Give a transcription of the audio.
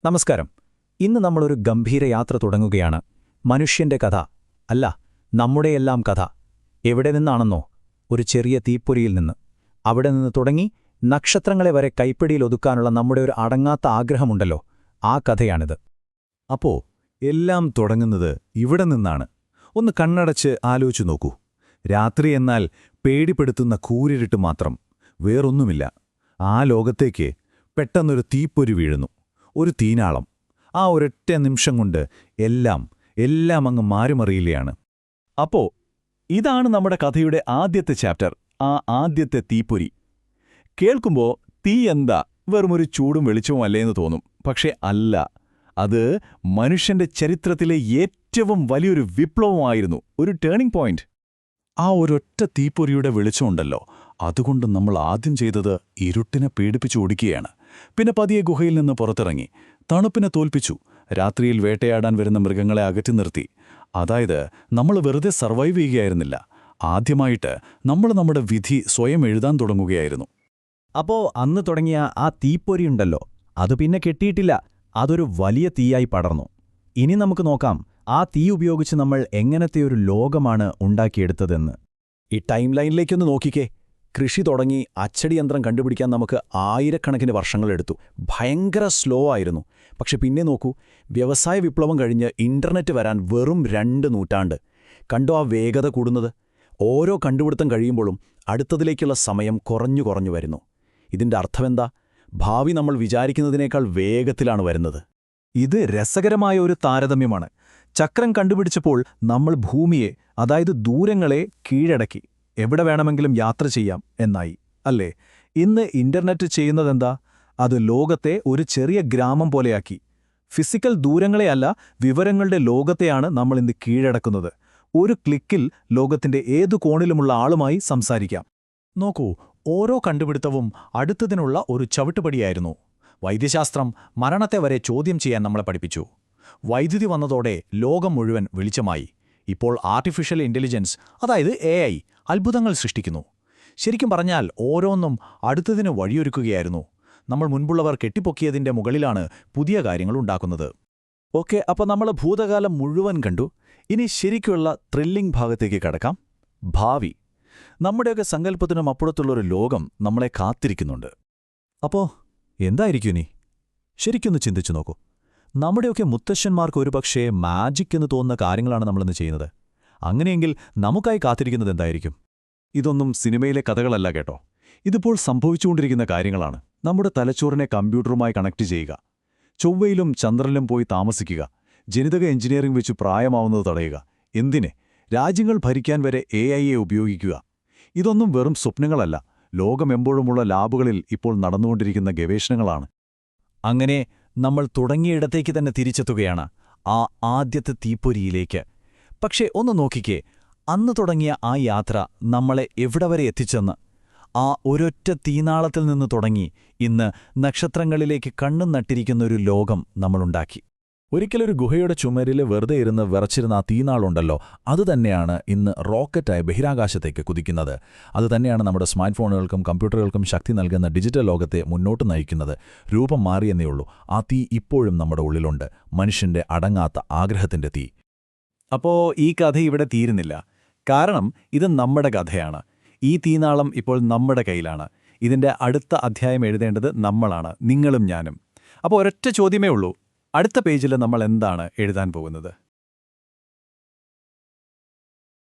നമസ്കാരം. ഇന്ന് നമ്മളൊരു ഗംഭീര യാത്ര തുടങ്ങുകയാണ്. മനുഷ്യന്റെ കഥ അല്ല, നമ്മുടെയെല്ലാം കഥ. എവിടെ നിന്നാണെന്നോ? ഒരു ചെറിയ തീപ്പൊരിയിൽ നിന്ന്. അവിടെ നിന്ന് തുടങ്ങി നക്ഷത്രങ്ങളെ വരെ കൈപ്പിടിയിൽ ഒതുക്കാനുള്ള നമ്മുടെ ഒരു അടങ്ങാത്ത ആഗ്രഹമുണ്ടല്ലോ, ആ കഥയാണിത്. അപ്പോ എല്ലാം തുടങ്ങുന്നത് ഇവിടെ നിന്നാണ്. ഒന്ന് കണ്ണടച്ച് ആലോചിച്ചു നോക്കൂ. രാത്രി എന്നാൽ പേടിപ്പെടുത്തുന്ന കൂരിരുട്ട് മാത്രം, വേറൊന്നുമില്ല. ആ ലോകത്തേക്ക് പെട്ടെന്നൊരു തീപ്പൊരി വീഴുന്നു, ഒരു തീനാളം. ആ ഒരൊറ്റ നിമിഷം കൊണ്ട് എല്ലാം അങ്ങ് മാറിമറിയില്ലയാണ്. അപ്പോ ഇതാണ് നമ്മുടെ കഥയുടെ ആദ്യത്തെ ചാപ്റ്റർ, ആ ആദ്യത്തെ തീപ്പൊരി. കേൾക്കുമ്പോ തീ എന്താ, വെറുമൊരു ചൂടും വെളിച്ചവും അല്ലേന്ന് തോന്നും. പക്ഷേ അല്ല, അത് മനുഷ്യന്റെ ചരിത്രത്തിലെ ഏറ്റവും വലിയൊരു വിപ്ലവമായിരുന്നു, ഒരു ടേണിംഗ് പോയിന്റ്. ആ ഒരൊറ്റ തീപ്പൊരിയുടെ വെളിച്ചമുണ്ടല്ലോ, അതുകൊണ്ട് നമ്മൾ ആദ്യം ചെയ്തത് ഇരുട്ടിനെ പേടിപ്പിച്ചു ഓടിക്കുകയാണ്. പിന്നെ പതിയെ ഗുഹയിൽ നിന്ന് പുറത്തിറങ്ങി, തണുപ്പിനെ തോൽപ്പിച്ചു, രാത്രിയിൽ വേട്ടയാടാൻ വരുന്ന മൃഗങ്ങളെ അകറ്റി നിർത്തി. അതായത് നമ്മൾ വെറുതെ സർവൈവ് ചെയ്യുകയായിരുന്നില്ല, ആദ്യമായിട്ട് നമ്മൾ നമ്മുടെ വിധി സ്വയം എഴുതാൻ തുടങ്ങുകയായിരുന്നു. അപ്പോ അന്ന് തുടങ്ങിയ ആ തീപ്പൊരിയുണ്ടല്ലോ, അത് പിന്നെ കെട്ടിയിട്ടില്ല, അതൊരു വലിയ തീയായി പടർന്നു. ഇനി നമുക്ക് നോക്കാം, ആ തീ ഉപയോഗിച്ച് നമ്മൾ എങ്ങനത്തെ ഒരു ലോകമാണ് ഉണ്ടാക്കിയെടുത്തതെന്ന്. ഈ ടൈം ലൈനിലേക്കൊന്ന് നോക്കിക്കേ. കൃഷി തുടങ്ങി അച്ചടിയന്ത്രം കണ്ടുപിടിക്കാൻ നമുക്ക് ആയിരക്കണക്കിന് വർഷങ്ങളെടുത്തു. ഭയങ്കര സ്ലോ ആയിരുന്നു. പക്ഷെ പിന്നെ നോക്കൂ, വ്യവസായ വിപ്ലവം കഴിഞ്ഞ് ഇന്റർനെറ്റ് വരാൻ വെറും 2 നൂറ്റാണ്ട്. കണ്ടോ ആ വേഗത കൂടുന്നത്? ഓരോ കണ്ടുപിടുത്തം കഴിയുമ്പോഴും അടുത്തതിലേക്കുള്ള സമയം കുറഞ്ഞു വരുന്നു. ഇതിന്റെ അർത്ഥമെന്താ? ഭാവി നമ്മൾ വിചാരിക്കുന്നതിനേക്കാൾ വേഗത്തിലാണ് വരുന്നത്. ഇത് രസകരമായ ഒരു താരതമ്യമാണ്. ചക്രം കണ്ടുപിടിച്ചപ്പോൾ നമ്മൾ ഭൂമിയെ, അതായത് ദൂരങ്ങളെ കീഴടക്കി എവിടെ വേണമെങ്കിലും യാത്ര ചെയ്യാം എന്നായി, അല്ലേ? ഇന്ന് ഇന്റർനെറ്റ് ചെയ്യുന്നതെന്താ? അത് ലോകത്തെ ഒരു ചെറിയ ഗ്രാമം പോലെയാക്കി. ഫിസിക്കൽ ദൂരങ്ങളെയല്ല, വിവരങ്ങളുടെ ലോകത്തെയാണ് നമ്മൾ ഇന്ന് കീഴടക്കുന്നത്. ഒരു ക്ലിക്കിൽ ലോകത്തിന്റെ ഏതു കോണിലുമുള്ള ആളുമായി സംസാരിക്കാം. നോക്കൂ, ഓരോ കണ്ടുപിടുത്തവും അടുത്തതിനുള്ള ഒരു ചവിട്ടുപടിയായിരുന്നു. വൈദ്യശാസ്ത്രം മരണത്തെ വരെ ചോദ്യം ചെയ്യാൻ നമ്മളെ പഠിപ്പിച്ചു. വൈദ്യുതി വന്നതോടെ ലോകം മുഴുവൻ വെളിച്ചമായി. ഇപ്പോൾ ആർട്ടിഫിഷ്യൽ ഇന്റലിജൻസ്, അതായത് AI, അത്ഭുതങ്ങൾ സൃഷ്ടിക്കുന്നു. ശരിക്കും പറഞ്ഞാൽ ഓരോന്നും അടുത്തതിന് വഴിയൊരുക്കുകയായിരുന്നു. നമ്മൾ മുൻപുള്ളവർ കെട്ടിപ്പൊക്കിയതിന്റെ മുകളിലാണ് പുതിയ കാര്യങ്ങൾ ഉണ്ടാക്കുന്നത്. ഓക്കെ, അപ്പോൾ നമ്മൾ ഭൂതകാലം മുഴുവൻ കണ്ടു. ഇനി ശരിക്കുള്ള ത്രില്ലിംഗ് ഭാഗത്തേക്ക് കടക്കാം. ഭാവി. നമ്മുടെയൊക്കെ സങ്കല്പത്തിനും അപ്പുറത്തുള്ളൊരു ലോകം നമ്മളെ കാത്തിരിക്കുന്നുണ്ട്. അപ്പോ എന്തായിരിക്കും ഇനി? ശരിക്കൊന്ന് ചിന്തിച്ചു നോക്കൂ. നമ്മുടെയൊക്കെ മുത്തശ്ശന്മാർക്ക് ഒരുപക്ഷേ മാജിക് എന്ന് തോന്നുന്ന കാര്യങ്ങളാണ് നമ്മളിന്ന് ചെയ്യുന്നത്. അങ്ങനെയെങ്കിൽ നമുക്കായി കാത്തിരിക്കുന്നത് എന്തായിരിക്കും? ഇതൊന്നും സിനിമയിലെ കഥകളല്ല കേട്ടോ. ഇതിപ്പോൾ സംഭവിച്ചുകൊണ്ടിരിക്കുന്ന കാര്യങ്ങളാണ്. നമ്മുടെ തലച്ചോറിനെ കമ്പ്യൂട്ടറുമായി കണക്ട് ചെയ്യുക, ചൊവ്വയിലും ചന്ദ്രനിലും പോയി താമസിക്കുക, ജനിതക എഞ്ചിനീയറിംഗ് വെച്ച് പ്രായമാവുന്നത് തടയുക, എന്തിനെ രാജ്യങ്ങൾ ഭരിക്കാൻ വരെ AIയെ ഉപയോഗിക്കുക. ഇതൊന്നും വെറും സ്വപ്നങ്ങളല്ല, ലോകമെമ്പോഴുമുള്ള ലാബുകളിൽ ഇപ്പോൾ നടന്നുകൊണ്ടിരിക്കുന്ന ഗവേഷണങ്ങളാണ്. അങ്ങനെ നമ്മൾ തുടങ്ങിയിടത്തേക്ക് തന്നെ തിരിച്ചെത്തുകയാണ്, ആ ആദ്യത്തെ തീപ്പൊരിയിലേക്ക്. പക്ഷേ ഒന്ന് നോക്കിക്കേ, അന്ന് തുടങ്ങിയ ആ യാത്ര നമ്മളെ എവിടെ വരെ എത്തിച്ചെന്ന്. ആ ഒരൊറ്റ തീനാളത്തിൽ നിന്ന് തുടങ്ങി ഇന്ന് നക്ഷത്രങ്ങളിലേക്ക് കണ്ണും നട്ടിരിക്കുന്നൊരു ലോകം നമ്മളുണ്ടാക്കി. ഒരിക്കലൊരു ഗുഹയുടെ ചുമരിൽ വെറുതെ ഇരുന്ന് വിറച്ചിരുന്ന ആ തീനാളുണ്ടല്ലോ, അതുതന്നെയാണ് ഇന്ന് റോക്കറ്റായി ബഹിരാകാശത്തേക്ക് കുതിക്കുന്നത്. അതുതന്നെയാണ് നമ്മുടെ സ്മാർട്ട് ഫോണുകൾക്കും കമ്പ്യൂട്ടറുകൾക്കും ശക്തി നൽകുന്ന ഡിജിറ്റൽ ലോകത്തെ മുന്നോട്ട് നയിക്കുന്നത്. രൂപം മാറിയെന്നേ ഉള്ളൂ, ആ തീ ഇപ്പോഴും നമ്മുടെ ഉള്ളിലുണ്ട്, മനുഷ്യന്റെ അടങ്ങാത്ത ആഗ്രഹത്തിന്റെ തീ. അപ്പോ ഈ കഥ ഇവിടെ തീരുന്നില്ല. കാരണം ഇത് നമ്മുടെ കഥയാണ്. ഈ തീനാളം ഇപ്പോൾ നമ്മുടെ കയ്യിലാണ്. ഇതിന്റെ അടുത്ത അധ്യായം എഴുതേണ്ടത് നമ്മളാണ്, നിങ്ങളും ഞാനും. അപ്പോൾ ഒരൊറ്റ ചോദ്യമേ ഉള്ളൂ, അടുത്ത പേജിൽ നമ്മൾ എന്താണ് എഴുതാൻ പോകുന്നത്?